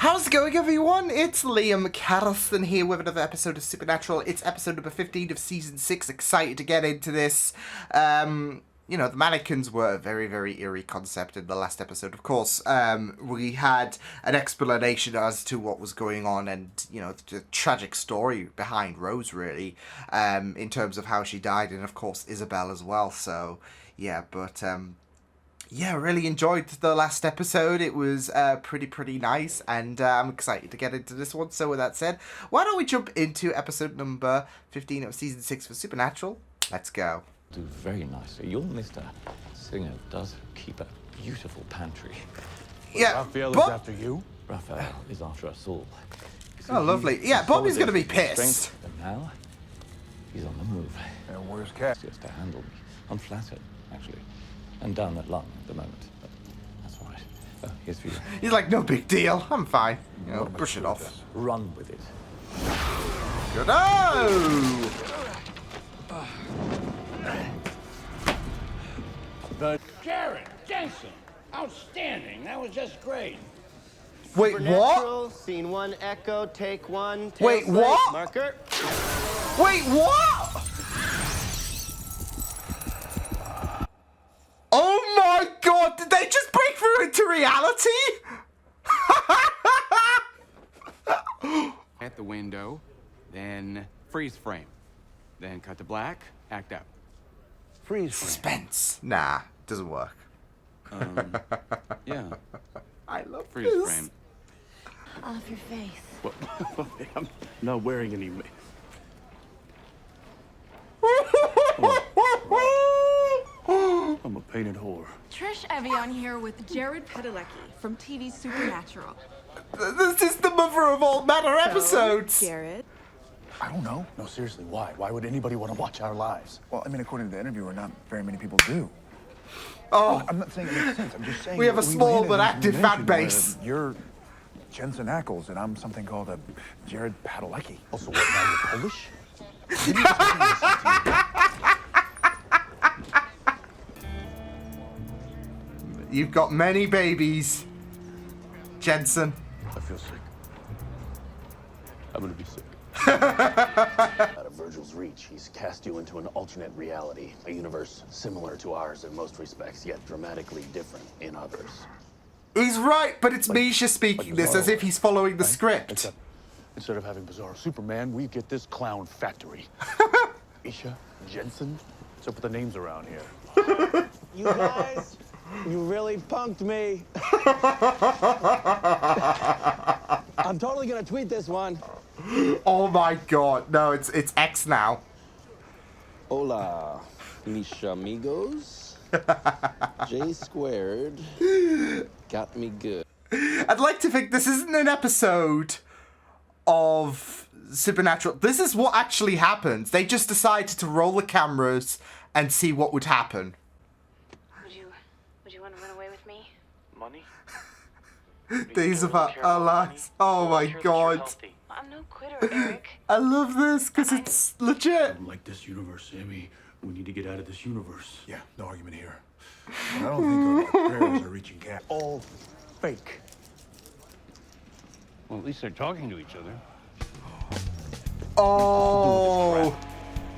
How's it going, everyone? It's Liam Carlson here with another episode of Supernatural. It's episode number 15 of Season 6. Excited to get into this. You know, the mannequins were a very, very eerie concept in the last episode, of course. We had an explanation as to what was going on and, you know, the tragic story behind Rose, really, in terms of how she died, and, of course, Isabel as well. So, yeah, but... yeah, really enjoyed the last episode. It was pretty nice, and I'm excited to get into this one. So with that said, why don't we jump into episode number 15 of Season 6 for Supernatural? Let's go. Do very nicely. Your Mr. Singer does keep a beautiful pantry. Yeah, Raphael is after you? Raphael is after us all. Oh, lovely. Yeah, Bobby's going to be pissed. And now, he's on the move. And where's Cat? Just to handle me. I'm flattered, actually. And down that lung at the moment. But that's all right. Oh, here's for you. He's like, no big deal. I'm fine. You know, brush it off. Run with it. Good. Oh! Jared, Jensen, outstanding. That was just great. Wait, what? Supernatural, Scene 1, echo, take 1. Wait, tail what? slate, Marker. Wait, what? Oh my god, did they just break through into reality? At the window, then freeze frame. Then cut to black, act out. Freeze frame. Suspense. Nah, doesn't work. Yeah, I love freeze this. frame. Off your face. I'm not wearing any. I'm a painted whore. Trish Evian here with Jared Padalecki from TV Supernatural. This is the mother of all manner episodes. Jared. I don't know. No, seriously, why? Why would anybody want to watch our lives? Well, I mean, according to the interviewer, not very many people do. Oh, I'm not saying it makes sense. I'm just saying we have a small landed but in this active fan dimension where base. You're Jensen Ackles, and I'm something called a Jared Padalecki. Also, what, now you're Polish? You've got many babies, Jensen. I feel sick. I'm gonna be sick. Out of Virgil's reach, he's cast you into an alternate reality, a universe similar to ours in most respects, yet dramatically different in others. He's right, but it's Misha speaking this as if he's following the script. Except, instead of having Bizarro Superman, we get this clown factory. Isha, Jensen, what's up with the names around here? You guys, you really punked me. I'm totally gonna tweet this one. Oh my god, no, it's X now. Hola, mis amigos. J squared got me good. I'd like to think this isn't an episode of Supernatural. This is what actually happens. They just decided to roll the cameras and see what would happen. Would you want to run away with me? Money? These are our lives. Oh my god. I'm no quitter, Eric. I love this because it's legit. Like this universe, Sammy. We need to get out of this universe. Yeah, no argument here. But I don't think our prayers are reaching Cat. All fake. Well, at least they're talking to each other. Oh,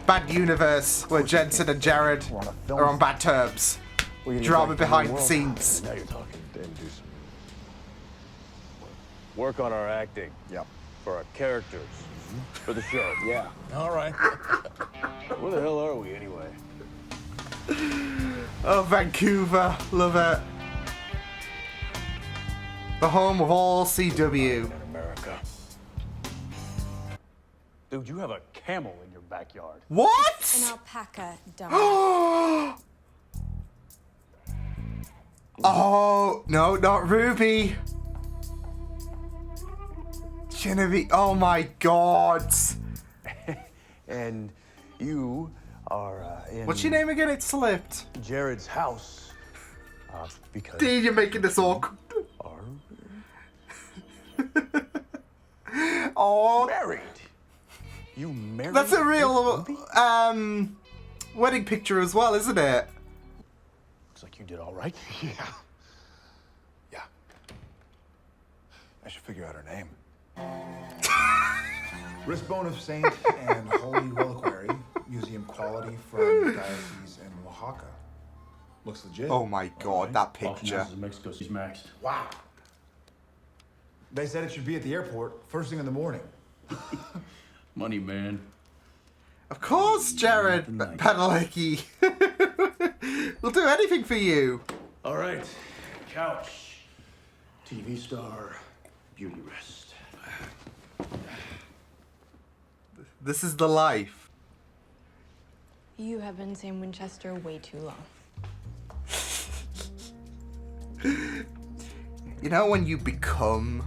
bad universe where Jensen and Jared are on bad terms. Drama behind the scenes. Now you're talking. Then do some. Work on our acting. Yep. For our characters. For the show. Yeah. All right. Where the hell are we anyway? Oh, Vancouver. Love it. The home of all CW. In America. Dude, you have a camel in your backyard. An What? alpaca, dumb. Oh, no, not Ruby. Genevieve. Oh my god. And you are in What's your name again? It slipped. Jared's house. Because Dude, you're making this awkward. are Oh, married. You married? that's a real wedding picture as well, isn't it? Looks like you did all right. Yeah. Yeah. I should figure out her name. Wristbone of Saint and Holy Reliquary, museum quality from diocese in Oaxaca. Looks legit. Oh my god, that picture. Mexico, she's maxed. Wow. They said it should be at the airport first thing in the morning. Money, man. Of course, Jared Padalecki. We'll do anything for you. All right. Couch. TV star. Beauty rest. This is the life. You have been saying Winchester way too long. You know when you become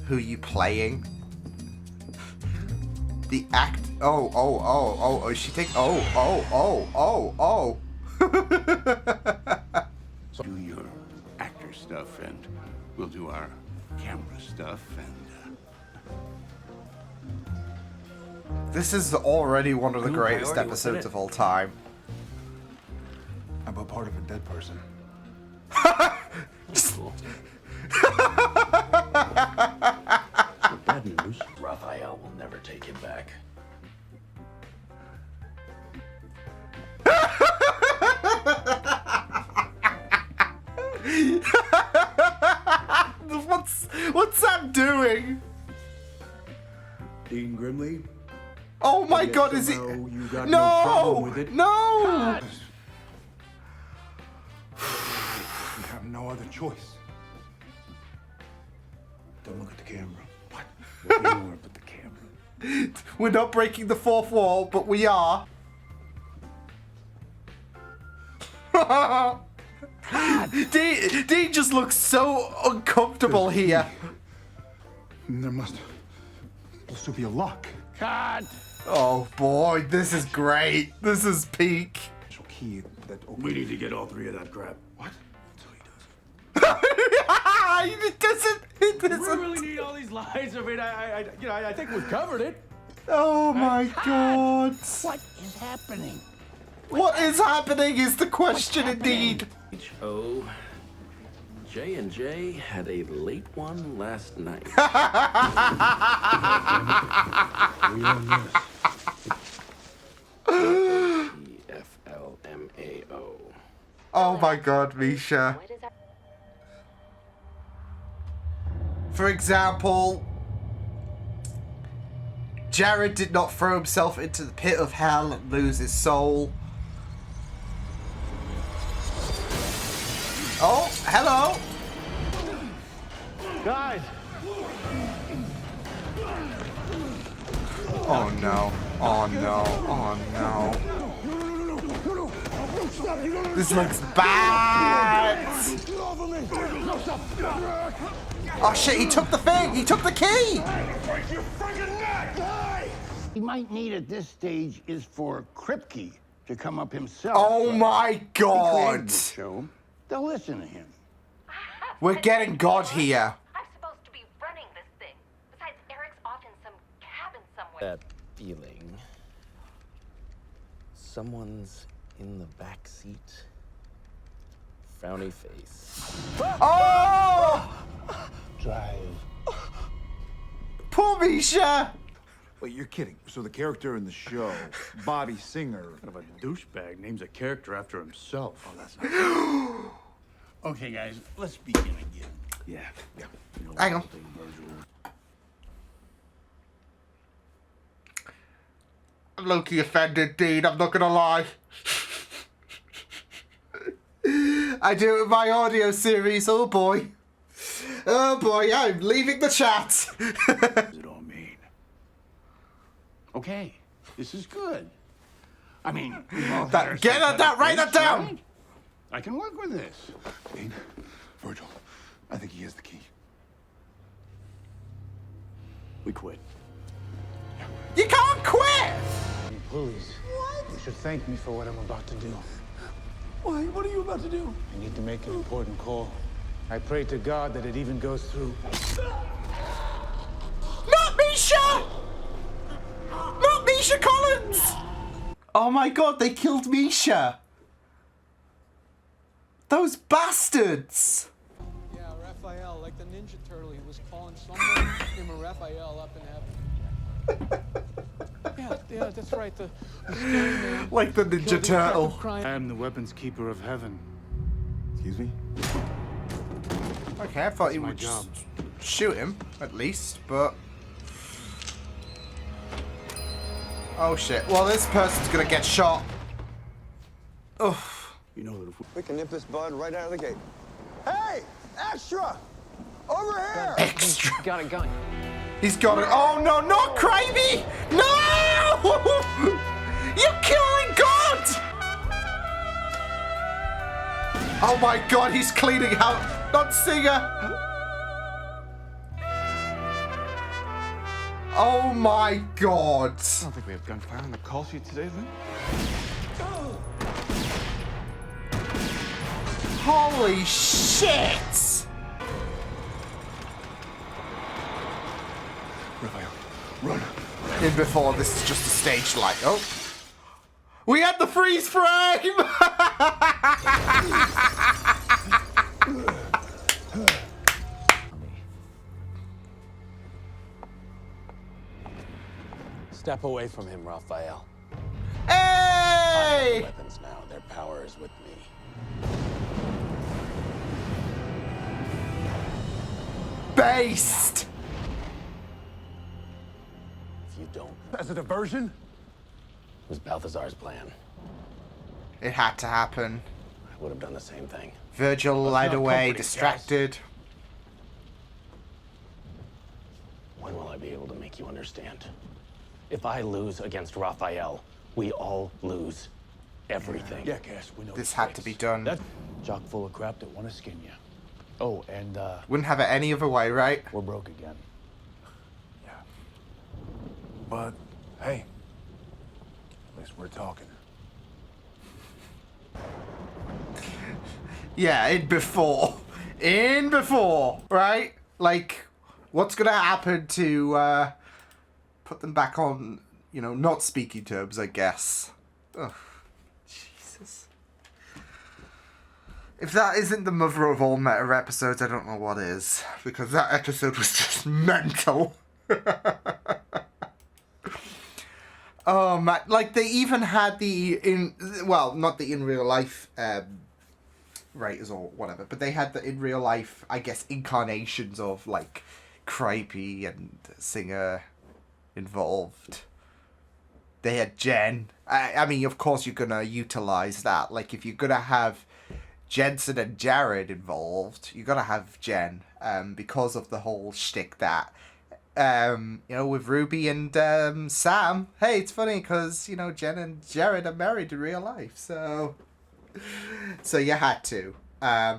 who you playing? The act. Oh. She take. Oh. So do your actor stuff, and we'll do our camera stuff, and This is already one of the New greatest priority, wasn't episodes it? of all time. I'm a part of a dead person. Bad news. Raphael will never take him back. What's Sam doing? Dean Grimley. Oh my god, is he? somehow you got no problem with it? No! We have no other choice. Don't look at the camera. What? Look anywhere but the camera. We're not breaking the fourth wall, but we are. Dean just looks so uncomfortable here. There must also be a lock. cut. Oh boy, this is great. This is peak. Special key that opens. We need to get all three of that crap. What? So he does. It doesn't. It We doesn't. really need all these lines. I mean, I think we've covered it. Oh my god. What is happening? What is happening is the question indeed. H.O. J&J had a late one last night. EFLMAO. Oh my god, Misha. For example, Jared did not throw himself into the pit of hell and lose his soul. Oh, hello. Guys, Oh no. Oh no. Oh no. This looks bad. Oh shit, he took the thing. He took the key. We might need at this stage is for Kripke to come up himself. Oh my He created god. this show. They'll listen to him. We're getting God here. I'm supposed to be running this thing. Besides, Eric's off in some cabin somewhere. That feeling. Someone's in the back seat. Frowny face. Oh! Drive. Poor Misha. Wait, you're kidding. So the character in the show, Bobby Singer. kind of a douchebag names a character after himself. Oh, that's Okay, guys, let's begin again. yeah. Hang on. I'm low-key offended, Dean. I'm not gonna lie. I do it with my audio series. Oh boy. Oh boy, I'm leaving the chat. What does it all mean? Okay, this is good. I mean, we've all had our Write that psychotic down. right? I can work with this. Dean, Virgil, I think he has the key. We quit. You can't quit. Please. You should thank me for what I'm about to do. Why? What are you about to do? I need to make an important call. I pray to God that it even goes through. Not Misha. Not Misha Collins. Oh my god, they killed Misha. Those bastards. Yeah, Raphael, like the Ninja Turtle, he was calling Him and Raphael up in heaven. Yeah, that's right. The scary man. Like the Ninja Turtle. I am the weapons keeper of heaven. Excuse me? Okay, I thought he my would job. just shoot him, at least, but... Oh shit. Well, this person's gonna get shot. Oof. You know that if We can nip this bud right out of the gate. Hey! Extra! Over here! Extra. Got a gun. He's got it. Oh no, not Cravey! No! You're killing God! Oh my god, he's cleaning out. Not Singer. Oh my god. I don't think we have gunfire on the call sheet today, Lynn. Holy shit! Raphael, run. In before, this is just a stage light. Oh. We had the freeze frame! Step away from him, Raphael. Hey! Weapons now. Their power is with me. Based! If you don't, As a diversion? it was Balthazar's plan. It had to happen. I would have done the same thing. Virgil Let's lied not away, comfort him, distracted. When will I be able to make you understand? If I lose against Raphael, we all lose everything. Yeah, Cass, we know. This the had to stakes. be done. That jock full of crap that want to skin you. Oh, and Wouldn't have it any other way, right? we're broke again. Yeah. But, hey. At least we're talking. Yeah, in before. In before, right? Like, what's gonna happen to put them back on, you know, not speaking terms, I guess. Ugh. Jesus. If that isn't the mother of all meta episodes, I don't know what is. Because that episode was just mental. Oh man, like they even had not the in real life writers or whatever, but they had the in real life, I guess, incarnations of like Cripey and Singer involved. They had Jen. I mean, of course you're gonna utilize that. Like if you're gonna have Jensen and Jared involved, you gotta have Jen, because of the whole shtick that, you know, with Ruby and Sam. Hey, it's funny because, you know, Jen and Jared are married in real life, so you had to. I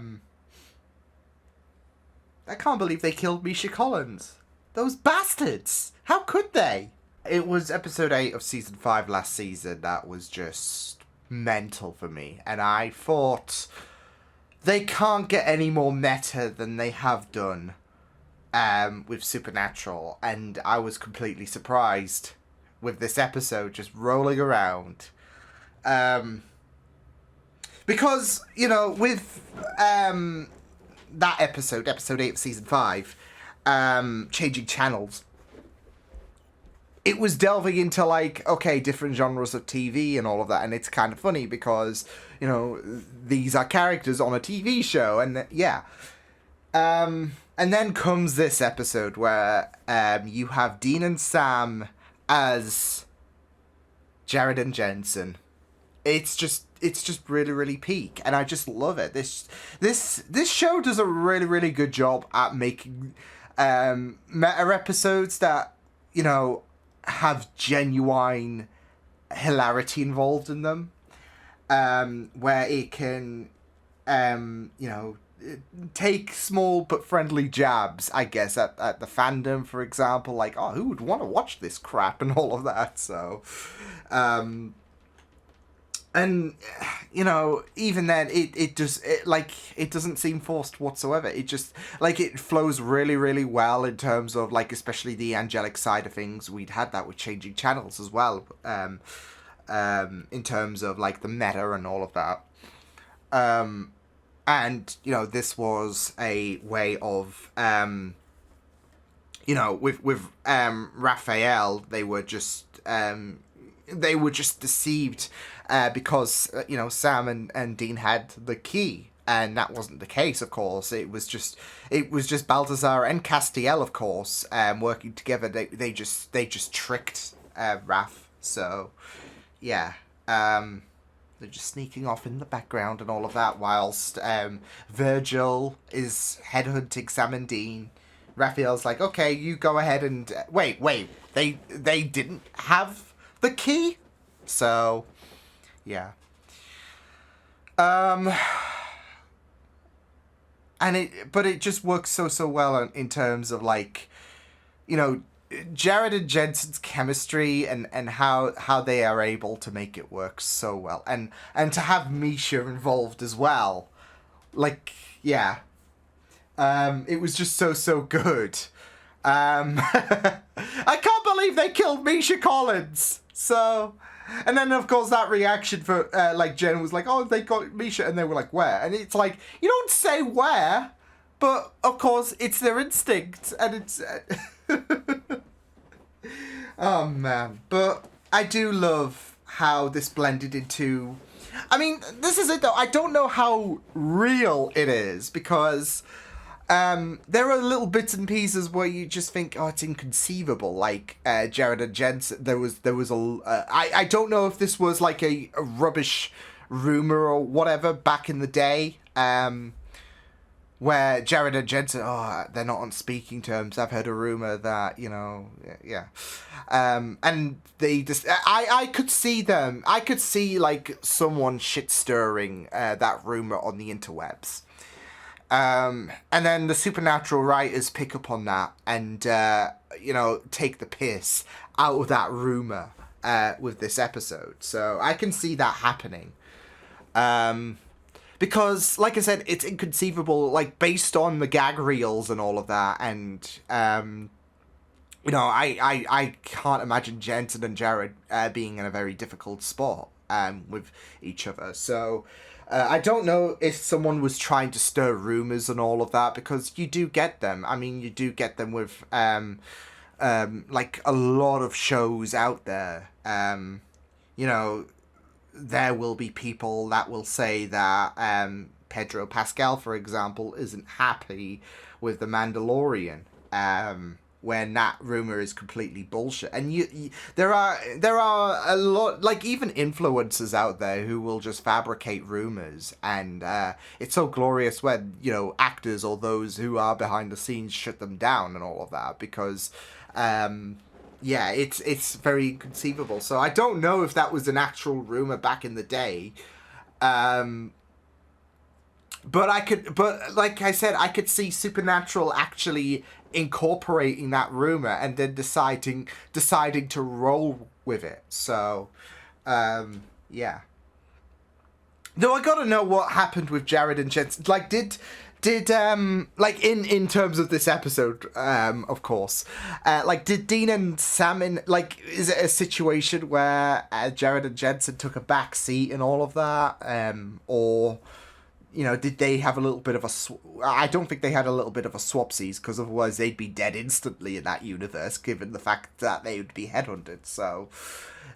can't believe they killed Misha Collins. Those bastards! How could they? It was episode 8 of season 5 last season that was just mental for me, and I thought they can't get any more meta than they have done with Supernatural, and I was completely surprised with this episode just rolling around. Because, you know, with that episode 8 of season 5, changing channels, it was delving into, like, okay, different genres of TV and all of that, and it's kind of funny because, you know, these are characters on a TV show, and yeah. And then comes this episode where you have Dean and Sam as Jared and Jensen. It's just really, really peak, and I just love it. This show does a really, really good job at making meta episodes that, you know, have genuine hilarity involved in them, where it can, you know, take small but friendly jabs, I guess, at the fandom, for example, like, oh, who would want to watch this crap and all of that, so, and, you know, even then, it doesn't seem forced whatsoever. It just, like, it flows really, really well in terms of, like, especially the angelic side of things. We'd had that with changing channels as well, in terms of, like, the meta and all of that. And, you know, this was a way of you know, with Raphael, they were just deceived because you know, Sam and Dean had the key, and that wasn't the case. Of course, it was just Balthazar and Castiel, of course, working together. They just tricked Raph. So yeah. They're just sneaking off in the background and all of that, whilst Virgil is headhunting Sam and Dean. Raphael's like, okay, you go ahead and... Wait, they didn't have the key? So, yeah. But it just works so well in terms of, like, you know, Jared and Jensen's chemistry and how they are able to make it work so well, and to have Misha involved as well, like, yeah, it was just so good. I can't believe they killed Misha Collins. So, and then of course that reaction for like Jen was like, oh, they got Misha, and they were like, where? And it's like, you don't say where, but of course it's their instinct, and it's. Oh man, but I do love how this blended into... I mean, this is it though, I don't know how real it is, because there are little bits and pieces where you just think, oh, it's inconceivable, like Jared and Jensen. There was I don't know if this was like a rubbish rumor or whatever back in the day, where Jared and Jensen, oh, they're not on speaking terms. I've heard a rumor that, you know, yeah. And they just, I could see them, I could see, like, someone shit-stirring that rumor on the interwebs. And then the Supernatural writers pick up on that and, you know, take the piss out of that rumor with this episode. So I can see that happening. Because, like I said, it's inconceivable, like, based on the gag reels and all of that, and, you know, I can't imagine Jensen and Jared being in a very difficult spot with each other. So, I don't know if someone was trying to stir rumours and all of that, because you do get them. I mean, you do get them with, like, a lot of shows out there. You know... There will be people that will say that Pedro Pascal, for example, isn't happy with The Mandalorian, when that rumor is completely bullshit. And there are a lot, like, even influencers out there who will just fabricate rumors, and it's so glorious when, you know, actors or those who are behind the scenes shut them down and all of that, because yeah, it's very inconceivable. So I don't know if that was an actual rumor back in the day. But like I said, I could see Supernatural actually incorporating that rumor and then deciding to roll with it. So, yeah. Though I gotta know what happened with Jared and Jensen. Like, did like in terms of this episode, of course, like, did Dean and Sam is it a situation where Jared and Jensen took a back seat in all of that, or, you know, did they have a little bit of a I don't think they had a little bit of a swapsies, because otherwise they'd be dead instantly in that universe, given the fact that they would be headhunted. So,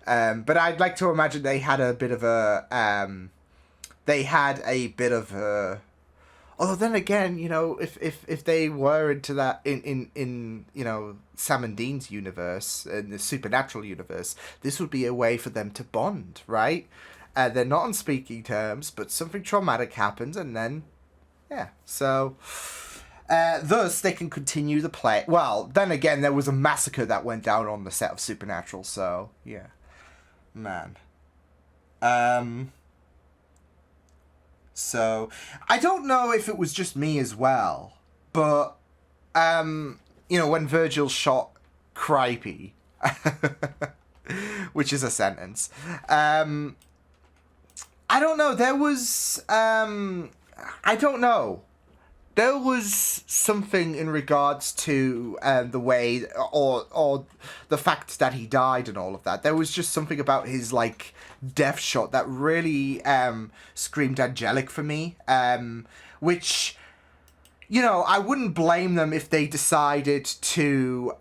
but I'd like to imagine they had a bit of a although then again, you know, if they were into that in you know, Sam and Dean's universe, in the Supernatural universe, this would be a way for them to bond, right? They're not on speaking terms, but something traumatic happens, and then, yeah. So, thus they can continue the play. Well, then again, there was a massacre that went down on the set of Supernatural, so yeah, man. So, I don't know if it was just me as well, but, you know, when Virgil shot Cripey, which is a sentence, I don't know, there was, I don't know. There was something in regards to the way, or the fact that he died and all of that. There was just something about his, like, death shot that really screamed angelic for me, which, you know, I wouldn't blame them if they decided to,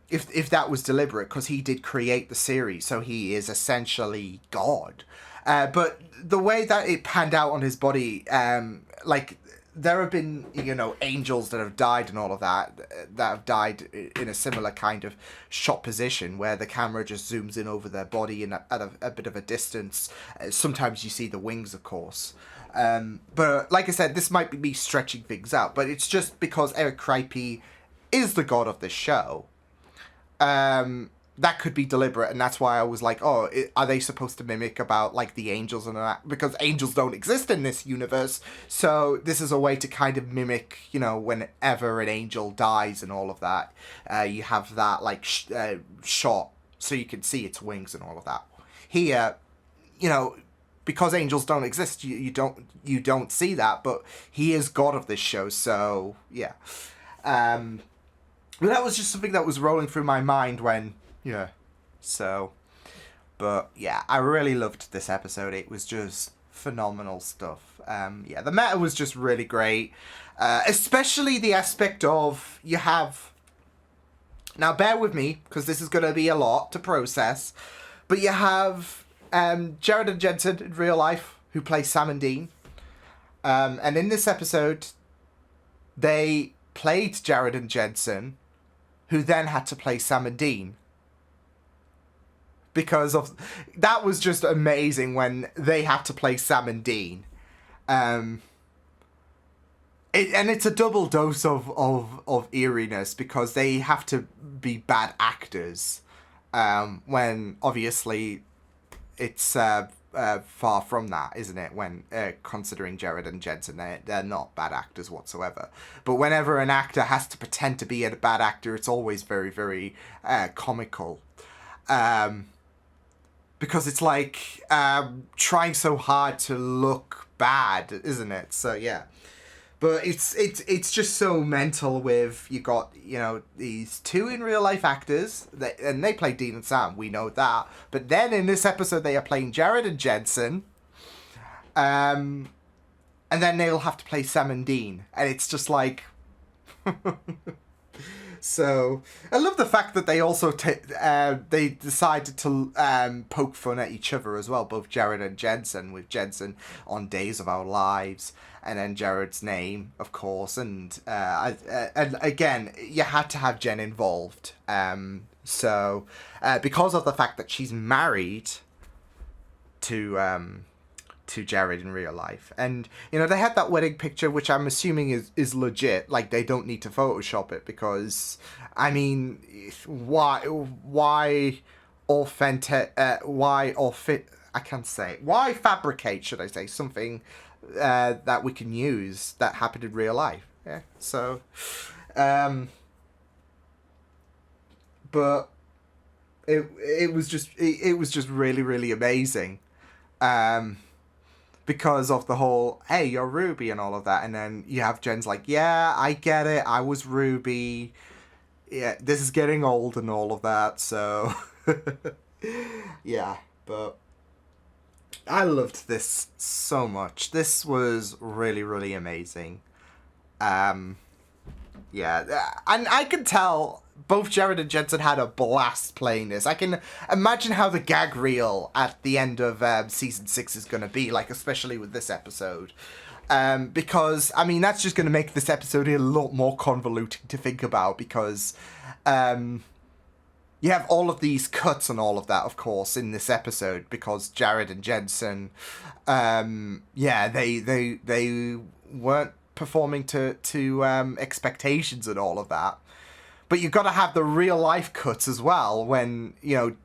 if that was deliberate, because he did create the series, so he is essentially God. But the way that it panned out on his body, like, there have been, you know, angels that have died and all of that have died in a similar kind of shot position where the camera just zooms in over their body and at a bit of a distance. Sometimes you see the wings, of course. But like I said, this might be me stretching things out, but it's just because Eric Kripke is the god of this show. That could be deliberate, and that's why I was like, oh, are they supposed to mimic about, like, the angels and that? Because angels don't exist in this universe, so this is a way to kind of mimic, you know, whenever an angel dies and all of that, you have that, like, shot, so you can see its wings and all of that. Here, you know, because angels don't exist, you don't see that, but he is god of this show, so, yeah. But that was just something that was rolling through my mind when... Yeah, so, but yeah, I really loved this episode. It was just phenomenal stuff. Yeah, the meta was just really great, especially the aspect of you have, now bear with me, because this is going to be a lot to process, but you have Jared and Jensen in real life, who play Sam and Dean, and in this episode, they played Jared and Jensen, who then had to play Sam and Dean. Because of that was just amazing when they had to play Sam and Dean, and it's a double dose of eeriness because they have to be bad actors, when obviously it's far from that, isn't it? When considering Jared and Jensen, they're not bad actors whatsoever. But whenever an actor has to pretend to be a bad actor, it's always very, very comical. Because it's like trying so hard to look bad, isn't it? So yeah, but it's just so mental. With you got, you know, these two in real life actors and they play Dean and Sam. We know that, but then in this episode they are playing Jared and Jensen, and then they'll have to play Sam and Dean, and it's just like. So I love the fact that they also they decided to poke fun at each other as well, both Jared and Jensen, with Jensen on Days of Our Lives, and then Jared's name, of course, and again, you had to have Jen involved. So because of the fact that she's married to Jared in real life, and you know they had that wedding picture, which I'm assuming is legit. Like, they don't need to Photoshop it, because I mean, why authentic? Why fabricate? Should I say something that we can use that happened in real life? Yeah. So, but it was just really, really amazing. Because of the whole, hey, you're Ruby and all of that. And then you have Jen's like, yeah, I get it. I was Ruby. Yeah, this is getting old and all of that. So, yeah. But I loved this so much. This was really, really amazing. Yeah. And I could tell both Jared and Jensen had a blast playing this. I can imagine how the gag reel at the end of season 6 is going to be, like, especially with this episode. Because, I mean, that's just going to make this episode a lot more convoluting to think about, because you have all of these cuts and all of that, of course, in this episode, because Jared and Jensen, yeah, they weren't performing to expectations and all of that. But you've got to have the real life cuts as well, when, you know,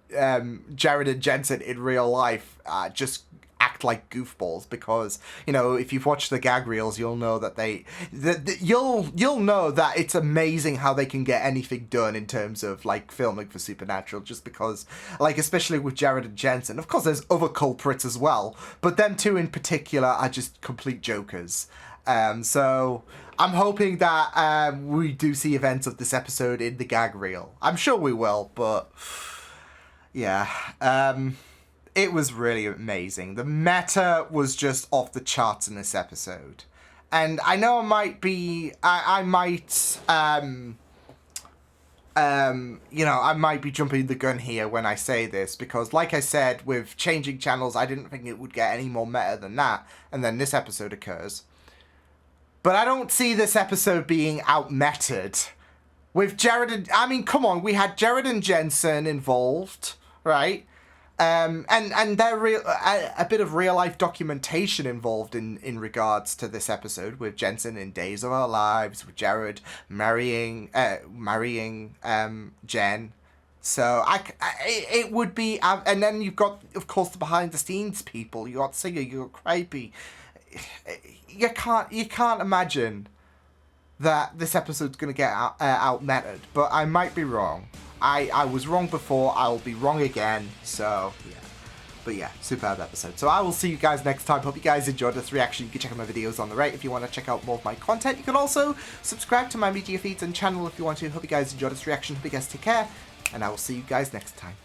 Jared and Jensen in real life just act like goofballs, because, you know, if you've watched the gag reels, you'll know that you'll know that it's amazing how they can get anything done in terms of, like, filming for Supernatural, just because, like, especially with Jared and Jensen, of course there's other culprits as well, but them two in particular are just complete jokers. So I'm hoping that we do see events of this episode in the gag reel. I'm sure we will, but yeah, it was really amazing. The meta was just off the charts in this episode. And I know I might be, I might, you know, I might be jumping the gun here when I say this, because like I said, with changing channels, I didn't think it would get any more meta than that, and then this episode occurs. But I don't see this episode being out-meted. With Jared and, I mean, come on, we had Jared and Jensen involved, right? And there a bit of real life documentation involved in regards to this episode, with Jensen in Days of Our Lives, with Jared marrying Jen. So it would be, and then you've got, of course, the behind the scenes people. You got Singer, you got Cripey. You can't imagine that this episode's gonna get out-meted, but I might be wrong. I was wrong before, I'll be wrong again, so yeah. But yeah, superb episode. So I will see you guys next time. Hope you guys enjoyed this reaction. You can check out my videos on the right if you want to check out more of my content. You can also subscribe to my media feeds and channel if you want to. Hope you guys enjoyed this reaction. Hope you guys take care, and I will see you guys next time.